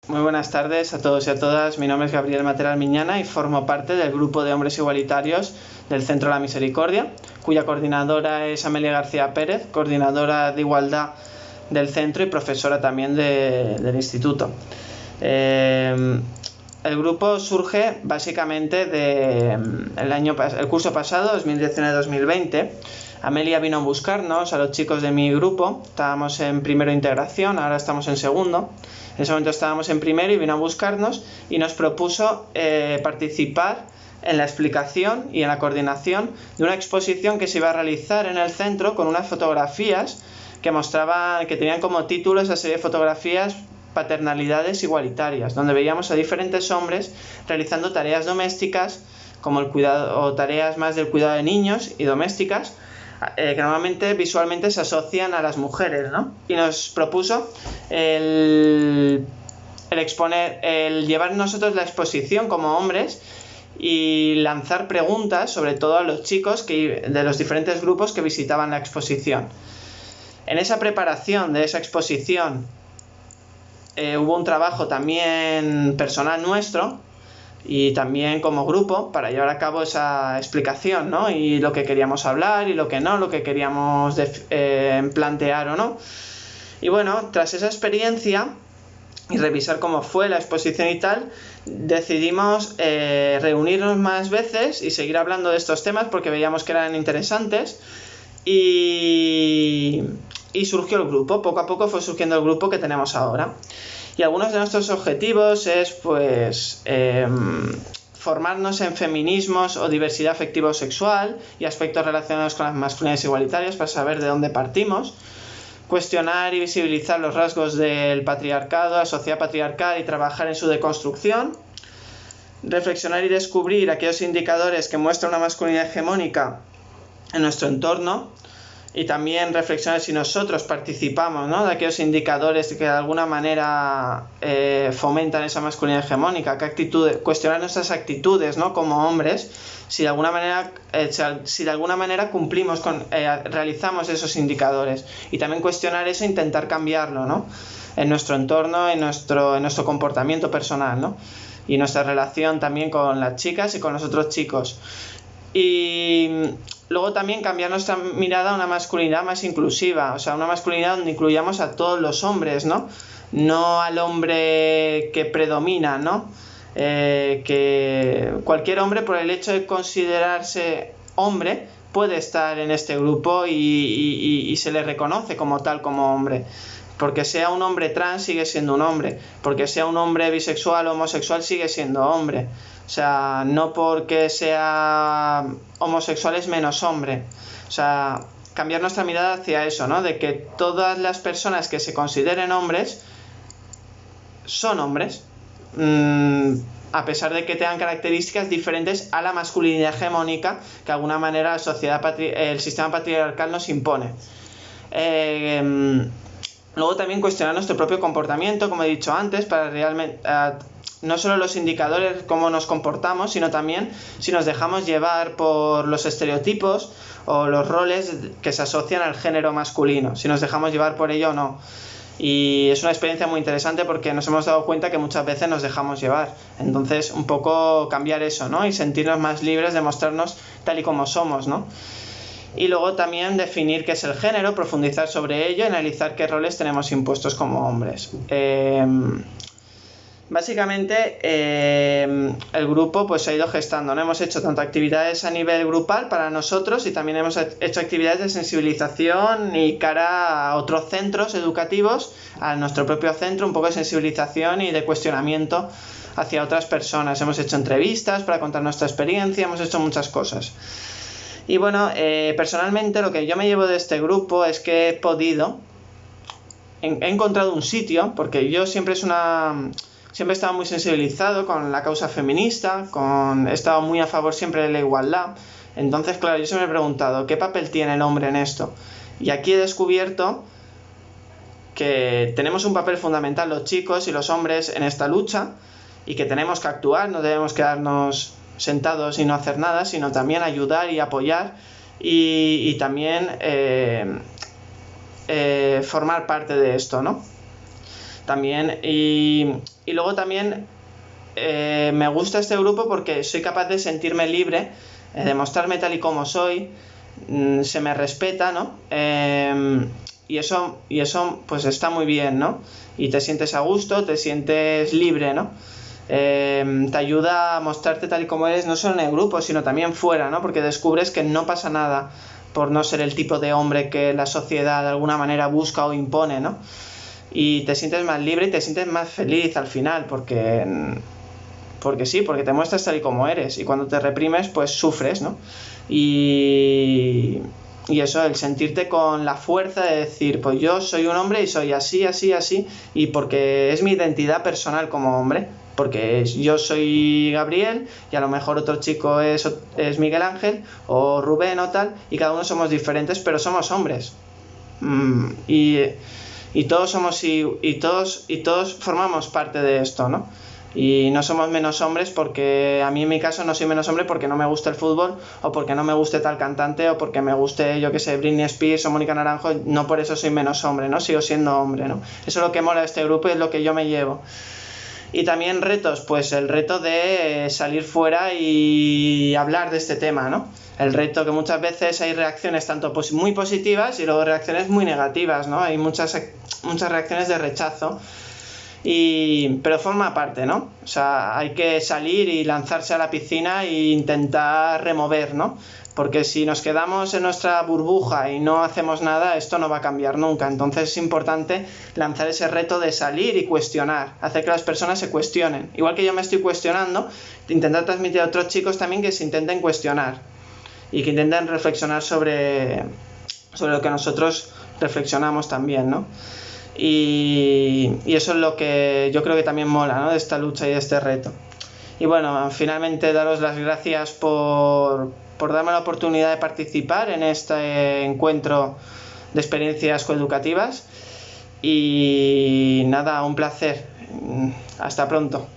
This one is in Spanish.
Muy buenas tardes a todos y a todas. Mi nombre es Gabriel Materal Miñana y formo parte del grupo de hombres igualitarios del Centro La Misericordia, cuya coordinadora es Amelia García Pérez, coordinadora de igualdad del centro y profesora también del instituto. El grupo surge básicamente el curso pasado, 2019-2020. Amelia vino a buscarnos a los chicos de mi grupo. Estábamos en primero de integración, ahora estamos en segundo. En ese momento estábamos en primero y vino a buscarnos y nos propuso participar en la explicación y en la coordinación de una exposición que se iba a realizar en el centro con unas fotografías que tenían como título esa serie de fotografías paternalidades igualitarias, donde veíamos a diferentes hombres realizando tareas domésticas como el cuidado o tareas más del cuidado de niños y domésticas que normalmente visualmente se asocian a las mujeres, ¿no? Y nos propuso el llevar nosotros la exposición como hombres y lanzar preguntas, sobre todo a los chicos de los diferentes grupos que visitaban la exposición. En esa preparación de esa exposición hubo un trabajo también personal nuestro y también como grupo para llevar a cabo esa explicación, ¿no? Y lo que queríamos hablar y lo que no, lo que queríamos plantear o no. Y bueno, tras esa experiencia y revisar cómo fue la exposición y tal, decidimos reunirnos más veces y seguir hablando de estos temas porque veíamos que eran interesantes y surgió el grupo. Poco a poco fue surgiendo el grupo que tenemos ahora. Y algunos de nuestros objetivos es formarnos en feminismos o diversidad afectivo-sexual y aspectos relacionados con las masculinidades igualitarias para saber de dónde partimos, cuestionar y visibilizar los rasgos del patriarcado, la sociedad patriarcal y trabajar en su deconstrucción, reflexionar y descubrir aquellos indicadores que muestran una masculinidad hegemónica en nuestro entorno, y también reflexionar si nosotros participamos, ¿no?, de aquellos indicadores que de alguna manera fomentan esa masculinidad hegemónica, cuestionar nuestras actitudes, ¿no?, como hombres, si de alguna manera cumplimos realizamos esos indicadores, y también cuestionar eso e intentar cambiarlo, ¿no?, en nuestro entorno, en nuestro comportamiento personal, ¿no?, y nuestra relación también con las chicas y con los otros chicos. Y luego también cambiar nuestra mirada a una masculinidad más inclusiva, o sea, una masculinidad donde incluyamos a todos los hombres, ¿no? No al hombre que predomina, ¿no? Que cualquier hombre, por el hecho de considerarse hombre, puede estar en este grupo y se le reconoce como tal, como hombre. Porque sea un hombre trans sigue siendo un hombre, porque sea un hombre bisexual o homosexual sigue siendo hombre. O sea, no porque sea homosexual es menos hombre. O sea, cambiar nuestra mirada hacia eso, ¿no? De que todas las personas que se consideren hombres son hombres, a pesar de que tengan características diferentes a la masculinidad hegemónica que de alguna manera el sistema patriarcal nos impone. Luego también cuestionar nuestro propio comportamiento, como he dicho antes, para realmente no solo los indicadores, cómo nos comportamos, sino también si nos dejamos llevar por los estereotipos o los roles que se asocian al género masculino, si nos dejamos llevar por ello o no. Y es una experiencia muy interesante porque nos hemos dado cuenta que muchas veces nos dejamos llevar. Entonces, un poco cambiar eso, ¿no? Y sentirnos más libres de mostrarnos tal y como somos, ¿no? Y luego también definir qué es el género, profundizar sobre ello y analizar qué roles tenemos impuestos como hombres. Básicamente el grupo pues se ha ido gestando, ¿no? Hemos hecho tanto actividades a nivel grupal para nosotros y también hemos hecho actividades de sensibilización y cara a otros centros educativos, a nuestro propio centro, un poco de sensibilización y de cuestionamiento hacia otras personas. Hemos hecho entrevistas para contar nuestra experiencia, hemos hecho muchas cosas. Y bueno, personalmente lo que yo me llevo de este grupo es que he encontrado un sitio, porque yo siempre he estado muy sensibilizado con la causa feminista, he estado muy a favor siempre de la igualdad. Entonces, claro, yo siempre me he preguntado, ¿qué papel tiene el hombre en esto? Y aquí he descubierto que tenemos un papel fundamental los chicos y los hombres en esta lucha y que tenemos que actuar, no debemos quedarnos sentados y no hacer nada, sino también ayudar y apoyar y también formar parte de esto, ¿no? también. Y luego también me gusta este grupo porque soy capaz de sentirme libre, de mostrarme tal y como soy, se me respeta, ¿no? Y eso pues está muy bien, ¿no? Y te sientes a gusto, te sientes libre, ¿no? Te ayuda a mostrarte tal y como eres, no solo en el grupo, sino también fuera, ¿no? Porque descubres que no pasa nada por no ser el tipo de hombre que la sociedad de alguna manera busca o impone, ¿no? Y te sientes más libre y te sientes más feliz al final, porque sí, porque te muestras tal y como eres, y cuando te reprimes, pues sufres, ¿no? Y eso, el sentirte con la fuerza de decir, pues yo soy un hombre y soy así, así, así, y porque es mi identidad personal como hombre, porque yo soy Gabriel y a lo mejor otro chico es Miguel Ángel o Rubén o tal, y cada uno somos diferentes, pero somos hombres. Y todos somos y todos formamos parte de esto, ¿no? Y no somos menos hombres porque a mí en mi caso no soy menos hombre porque no me gusta el fútbol o porque no me guste tal cantante o porque me guste, yo que sé, Britney Spears o Mónica Naranjo, no por eso soy menos hombre, ¿no? Sigo siendo hombre, ¿no? Eso es lo que mola de este grupo y es lo que yo me llevo. Y también retos, pues el reto de salir fuera y hablar de este tema, ¿no? El reto que muchas veces hay reacciones tanto muy positivas y luego reacciones muy negativas, ¿no? Hay muchas reacciones de rechazo, pero forma parte, ¿no? O sea, hay que salir y lanzarse a la piscina e intentar remover, ¿no? Porque si nos quedamos en nuestra burbuja y no hacemos nada, esto no va a cambiar nunca. Entonces es importante lanzar ese reto de salir y cuestionar, hacer que las personas se cuestionen. Igual que yo me estoy cuestionando, intentar transmitir a otros chicos también que se intenten cuestionar y que intenten reflexionar sobre lo que nosotros reflexionamos también, ¿no? Y eso es lo que yo creo que también mola, ¿no? De esta lucha y de este reto. Y bueno, finalmente daros las gracias por darme la oportunidad de participar en este encuentro de experiencias coeducativas. Y nada, un placer. Hasta pronto.